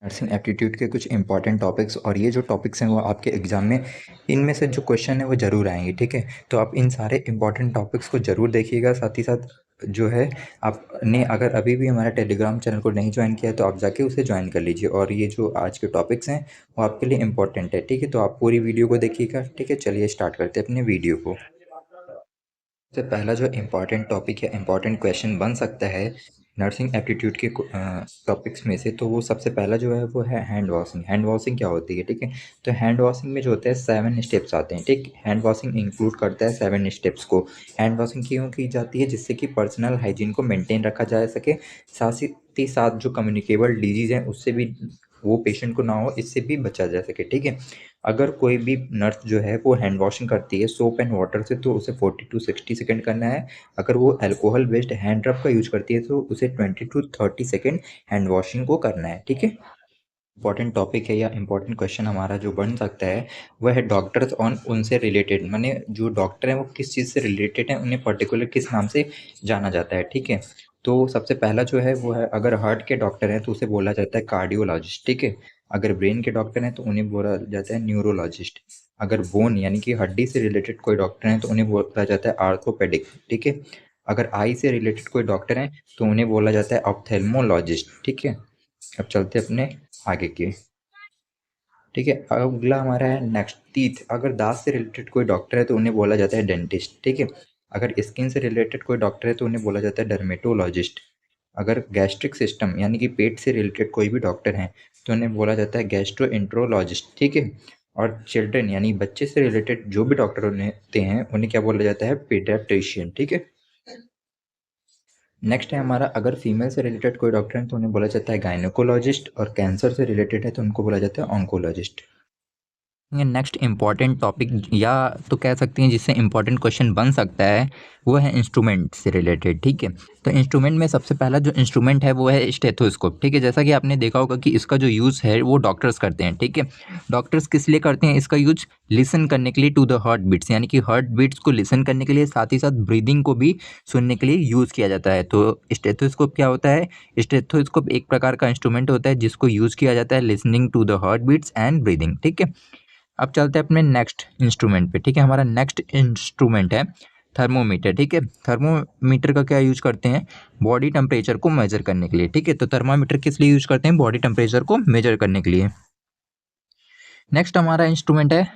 Nursing aptitude के कुछ important topics और ये जो टॉपिक्स हैं वो आपके एग्ज़ाम में इनमें से जो क्वेश्चन है वो ज़रूर आएंगे। ठीक है, तो आप इन सारे इंपॉर्टेंट टॉपिक्स को ज़रूर देखिएगा। साथ ही साथ जो है आपने अगर अभी भी हमारा टेलीग्राम चैनल को नहीं ज्वाइन किया तो आप जाके उसे ज्वाइन कर लीजिए। और ये जो आज के टॉपिक्स हैं वो आपके लिए इंपॉर्टेंट है। ठीक है, तो आप पूरी वीडियो को देखिएगा। ठीक है, चलिए स्टार्ट करते हैं अपने वीडियो को। सबसे पहला जो इम्पॉर्टेंट टॉपिक या इम्पॉर्टेंट क्वेश्चन बन सकता है नर्सिंग एप्टीट्यूड के टॉपिक्स में से, तो वो सबसे पहला जो है वो है हैंड वॉशिंग। हैंड वॉशिंग क्या होती है? ठीक है, तो हैंड वॉशिंग में जो होता है 7 स्टेप्स आते हैं। ठीक, हैंड वॉशिंग इंक्लूड करता है 7 स्टेप्स को। हैंड वॉशिंग क्यों की जाती है? जिससे कि पर्सनल हाइजीन को मेंटेन रखा जा सके, साथ ही साथ जो कम्युनिकेबल डिजीज़ हैं उससे भी वो पेशेंट को ना हो, इससे भी बचा जा सके। ठीक है, अगर कोई भी नर्स जो है वो हैंड वॉशिंग करती है सोप एंड वाटर से तो उसे 40 टू 60 सेकेंड करना है। अगर वो अल्कोहल बेस्ड हैंड रब का यूज करती है तो उसे 20 टू 30 सेकेंड हैंड वॉशिंग को करना है। ठीक है, इंपॉर्टेंट टॉपिक है या इंपॉर्टेंट क्वेश्चन हमारा जो बन सकता है वह है डॉक्टर्स ऑन उनसे रिलेटेड, माने जो डॉक्टर हैं वो किस चीज़ से रिलेटेड हैं, उन्हें पर्टिकुलर किस नाम से जाना जाता है। ठीक है, तो सबसे पहला जो है वो है, अगर हार्ट के डॉक्टर हैं तो उसे बोला जाता है कार्डियोलॉजिस्ट। ठीक है, अगर ब्रेन के डॉक्टर हैं तो उन्हें बोला जाता है न्यूरोलॉजिस्ट। अगर बोन यानी कि हड्डी से रिलेटेड कोई डॉक्टर हैं तो उन्हें बोला जाता है आर्थोपेडिक। ठीक है, अगर आई से रिलेटेड कोई डॉक्टर हैं तो उन्हें बोला जाता है ऑप्थेल्मोलॉजिस्ट। ठीक है, अब चलते अपने आगे की। ठीक है, अगला हमारा है नेक्स्ट टीथ। अगर दांत से रिलेटेड कोई डॉक्टर है तो उन्हें बोला जाता है डेंटिस्ट। ठीक है, अगर स्किन से रिलेटेड कोई डॉक्टर है तो उन्हें बोला जाता है डर्मेटोलॉजिस्ट। अगर गैस्ट्रिक सिस्टम यानी कि पेट से रिलेटेड कोई भी डॉक्टर हैं तो उन्हें बोला जाता है गैस्ट्रोएंट्रोलॉजिस्ट। ठीक है, और चिल्ड्रन यानी बच्चे से रिलेटेड जो भी डॉक्टर होते हैं उन्हें क्या बोला जाता है? पीडियाट्रिशियन। ठीक है, नेक्स्ट है हमारा, अगर फीमेल से रिलेटेड कोई डॉक्टर है तो उन्हें बोला जाता है गायनेकोलॉजिस्ट, और कैंसर से रिलेटेड है तो उनको बोला जाता है ऑन्कोलॉजिस्ट। नेक्स्ट इम्पॉर्टेंट टॉपिक या तो कह सकते हैं जिससे इम्पॉर्टेंट क्वेश्चन बन सकता है वो है इंस्ट्रूमेंट से रिलेटेड। ठीक है, तो इंस्ट्रूमेंट में सबसे पहला जो इंस्ट्रूमेंट है वो है स्टेथोस्कोप। ठीक है, जैसा कि आपने देखा होगा कि इसका जो यूज़ है वो डॉक्टर्स करते हैं। ठीक है, डॉक्टर्स किस लिए करते हैं इसका यूज? लिसन करने के लिए टू द हार्ट बीट्स, यानी कि हार्ट बीट्स को लिसन करने के लिए, साथ ही साथ ब्रीदिंग को भी सुनने के लिए यूज़ किया जाता है। तो स्टेथोस्कोप क्या होता है? स्टेथोस्कोप एक प्रकार का इंस्ट्रूमेंट होता है जिसको यूज़ किया जाता है listening to the heart beats and breathing. ठीक है, अब चलते हैं अपने नेक्स्ट इंस्ट्रूमेंट पे। ठीक है, हमारा नेक्स्ट इंस्ट्रूमेंट है थर्मोमीटर। ठीक है, थर्मोमीटर का क्या यूज करते हैं? बॉडी टेम्परेचर को मेजर करने के लिए। ठीक है, तो थर्मामीटर किस लिए यूज करते हैं? बॉडी टेम्परेचर को मेजर करने के लिए। नेक्स्ट हमारा इंस्ट्रूमेंट है,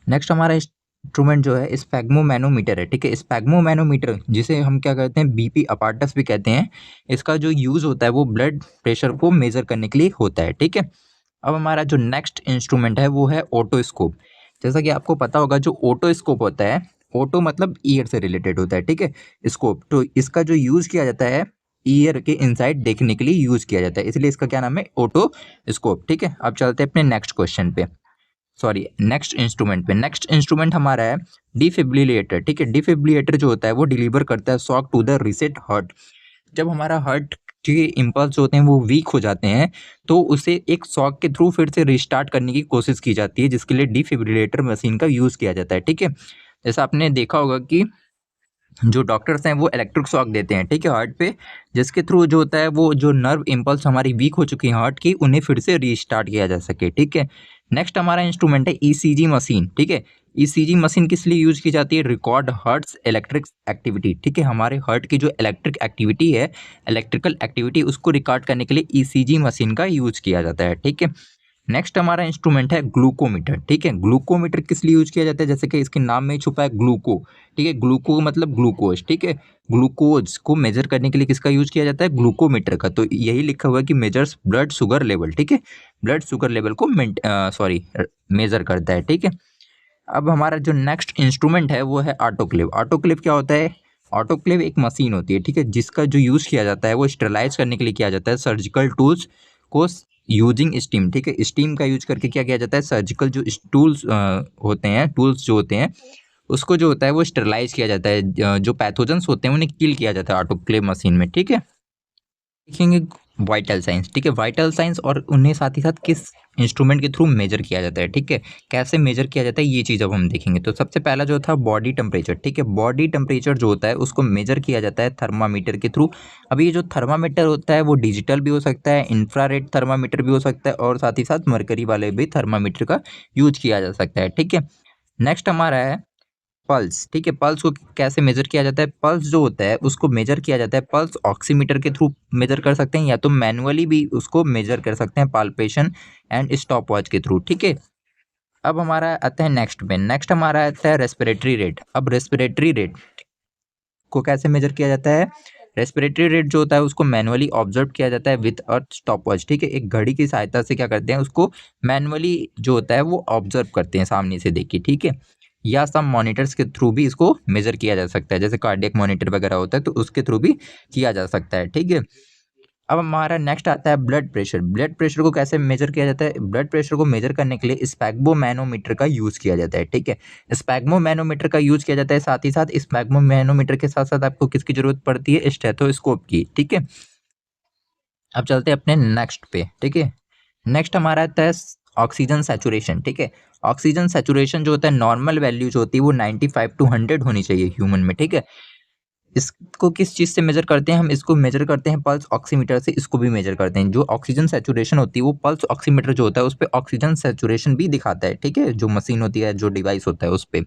नेक्स्ट हमारा इंस्ट्रूमेंट जो है स्पैग्मोमैनोमीटर है। ठीक है, स्पैग्मोमैनोमीटर जिसे हम क्या कहते हैं? बीपी अपार्टस भी कहते हैं। इसका जो यूज होता है वो ब्लड प्रेशर को मेजर करने के लिए होता है। ठीक है, अब हमारा जो नेक्स्ट इंस्ट्रूमेंट है वो है ओटोस्कोप। जैसा कि आपको पता होगा जो ओटोस्कोप होता है, ओटो मतलब ईयर से रिलेटेड होता है। ठीक है, स्कोप तो इसका जो यूज़ किया जाता है ईयर के इनसाइड देखने के लिए यूज़ किया जाता है, इसलिए इसका क्या नाम है? ओटोस्कोप। ठीक है, अब चलते हैं अपने नेक्स्ट क्वेश्चन पे, सॉरी नेक्स्ट इंस्ट्रूमेंट पे। नेक्स्ट इंस्ट्रूमेंट हमारा है डिफिब्रिलेटर। ठीक है, डिफिब्रिलेटर जो होता है वो डिलीवर करता है shock to the reset heart. जब हमारा हार्ट के इम्पल्स होते हैं वो वीक हो जाते हैं तो उसे एक शॉक के थ्रू फिर से रिस्टार्ट करने की कोशिश की जाती है, जिसके लिए डिफिब्रिलेटर मशीन का यूज़ किया जाता है। ठीक है, जैसा आपने देखा होगा कि जो डॉक्टर्स हैं वो इलेक्ट्रिक शॉक देते हैं। ठीक है, हार्ट पे, जिसके थ्रू जो होता है वो जो नर्व इम्पल्स हमारी वीक हो चुकी है हार्ट की, उन्हें फिर से रीस्टार्ट किया जा सके। ठीक है, नेक्स्ट हमारा इंस्ट्रूमेंट है ईसीजी मशीन। ठीक है, ईसीजी मशीन किस लिए यूज की जाती है? Record hearts electric activity. ठीक है, हमारे हार्ट की जो इलेक्ट्रिक एक्टिविटी है, इलेक्ट्रिकल एक्टिविटी, उसको रिकॉर्ड करने के लिए ईसीजी मशीन का यूज किया जाता है। ठीक है, नेक्स्ट हमारा इंस्ट्रूमेंट है ग्लूकोमीटर। ठीक है, ग्लूकोमीटर किस लिए यूज किया जाता है? जैसे कि इसके नाम में ही छुपा है ग्लूको। ठीक है, ग्लूको मतलब ग्लूकोज। ठीक है, ग्लूकोज को मेजर करने के लिए किसका यूज किया जाता है? ग्लूकोमीटर का। तो यही लिखा हुआ है कि मेजर्स ब्लड शुगर लेवल। ठीक है, ब्लड शुगर लेवल को मेजर करता है। ठीक है, अब हमारा जो नेक्स्ट इंस्ट्रूमेंट है वो है ऑटोक्लेव। ऑटोक्लेव क्या होता है? ऑटोक्लेव एक मशीन होती है। ठीक है, जिसका जो यूज़ किया जाता है वो स्टरलाइज करने के लिए किया जाता है सर्जिकल टूल्स को यूजिंग स्टीम। ठीक है, स्टीम का यूज करके क्या किया जाता है? सर्जिकल जो टूल्स होते हैं, टूल्स जो होते हैं उसको जो होता है वो स्टरलाइज किया जाता है, जो पैथोजेंस होते हैं उन्हें किल किया जाता है ऑटोक्लेव मशीन में। ठीक है, देखेंगे वाइटल साइंस, ठीक है। वाइटल साइंस और उन्हें साथ ही साथ किस इंस्ट्रूमेंट के थ्रू मेजर किया जाता है, ठीक है। कैसे मेजर किया जाता है ये चीज़ अब हम देखेंगे। तो सबसे पहला जो था बॉडी टेम्परेचर, ठीक है। बॉडी टेम्परेचर जो होता है उसको मेजर किया जाता है थर्मामीटर के थ्रू। अब ये जो थर्मामीटर होता है वो डिजिटल भी हो सकता है, इंफ्रारेड थर्मामीटर भी हो सकता है, और साथ ही साथ मरकरी वाले भी थर्मामीटर का यूज किया जा सकता है, ठीक है। नेक्स्ट हमारा है पल्स, ठीक है। पल्स को कैसे मेजर किया जाता है? पल्स जो होता है उसको मेजर किया जाता है, पल्स ऑक्सीमीटर के थ्रू मेजर कर सकते हैं, या तो मैनुअली भी उसको मेजर कर सकते हैं पाल्पेशन एंड स्टॉप वॉच के थ्रू, ठीक है। अब हमारा आता है नेक्स्ट में, नेक्स्ट हमारा आता है रेस्पिरेटरी रेट। अब रेस्पिरेटरी रेट को कैसे मेजर किया जाता है? रेस्पिरेटरी रेट जो होता है उसको मैनुअली ऑब्जर्व किया जाता है विद अ स्टॉप वॉच, ठीक है। एक घड़ी की सहायता से क्या करते हैं, उसको मैनुअली जो होता है वो ऑब्जर्व करते हैं सामने से देख के, ठीक है। या सम मॉनिटर्स के थ्रू भी इसको मेजर किया जा सकता है, जैसे कार्डियक मॉनिटर वगैरह होता है तो उसके थ्रू भी किया जा सकता है, ठीक है। अब हमारा नेक्स्ट आता है ब्लड प्रेशर। ब्लड प्रेशर को कैसे मेजर किया जाता है? ब्लड प्रेशर को मेजर करने के लिए स्पैग्मोमैनोमीटर का यूज किया जाता है, ठीक है। स्पैग्मोमैनोमीटर का यूज किया जाता है, साथ ही साथ स्पैग्मोमैनोमीटर के साथ साथ आपको किसकी जरूरत पड़ती है? स्टेथोस्कोप की, ठीक है। अब चलते हैं अपने नेक्स्ट पे, ठीक है। नेक्स्ट हमारा आता है ऑक्सीजन सैचुरेशन, ठीक है। ऑक्सीजन सैचुरेशन जो होता है, नॉर्मल वैल्यू जो होती है वो 95 टू 100 होनी चाहिए ह्यूमन में, ठीक है। इसको किस चीज़ से मेजर करते हैं? हम इसको मेजर करते हैं पल्स ऑक्सीमीटर से, इसको भी मेजर करते हैं। जो ऑक्सीजन सैचुरेशन होती है वो पल्स ऑक्सीमीटर जो होता है उस पे ऑक्सीजन सैचुरेशन भी दिखाता है, ठीक है। जो मशीन होती है, जो डिवाइस होता है उस पे।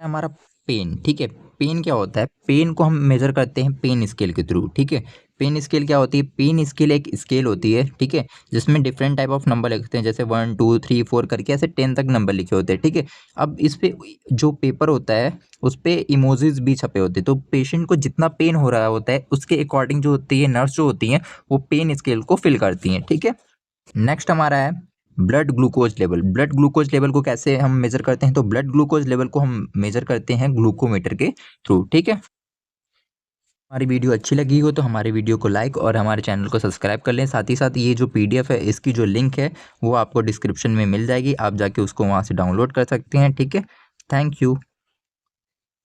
हमारा पेन, ठीक है। पेन क्या होता है? पेन को हम मेजर करते हैं पेन स्केल के थ्रू, ठीक है। पेन स्केल क्या होती है? पेन स्केल एक स्केल होती है, ठीक है, जिसमें डिफरेंट टाइप ऑफ नंबर लिखते हैं, जैसे 1 2 3 4 करके ऐसे 10 तक नंबर लिखे होते हैं, ठीक है। अब इस पे जो पेपर होता है उस पे इमोजीज भी छपे होते हैं, तो पेशेंट को जितना पेन हो रहा होता है उसके अकॉर्डिंग जो होती है नर्स जो होती हैं वो पेन स्केल को फिल करती हैं, ठीक है। नेक्स्ट हमारा है blood glucose level. Blood glucose level को कैसे हम मेजर करते हैं? तो ब्लड ग्लूकोज लेवल को हम मेजर करते हैं ग्लूकोमीटर के थ्रू, ठीक है। हमारी वीडियो अच्छी लगी हो तो हमारे वीडियो को लाइक और हमारे चैनल को सब्सक्राइब कर लें। साथ ही साथ ये जो पीडीएफ है इसकी जो लिंक है वो आपको डिस्क्रिप्शन में मिल जाएगी, आप जाके उसको वहाँ से डाउनलोड कर सकते हैं, ठीक है। Thank you.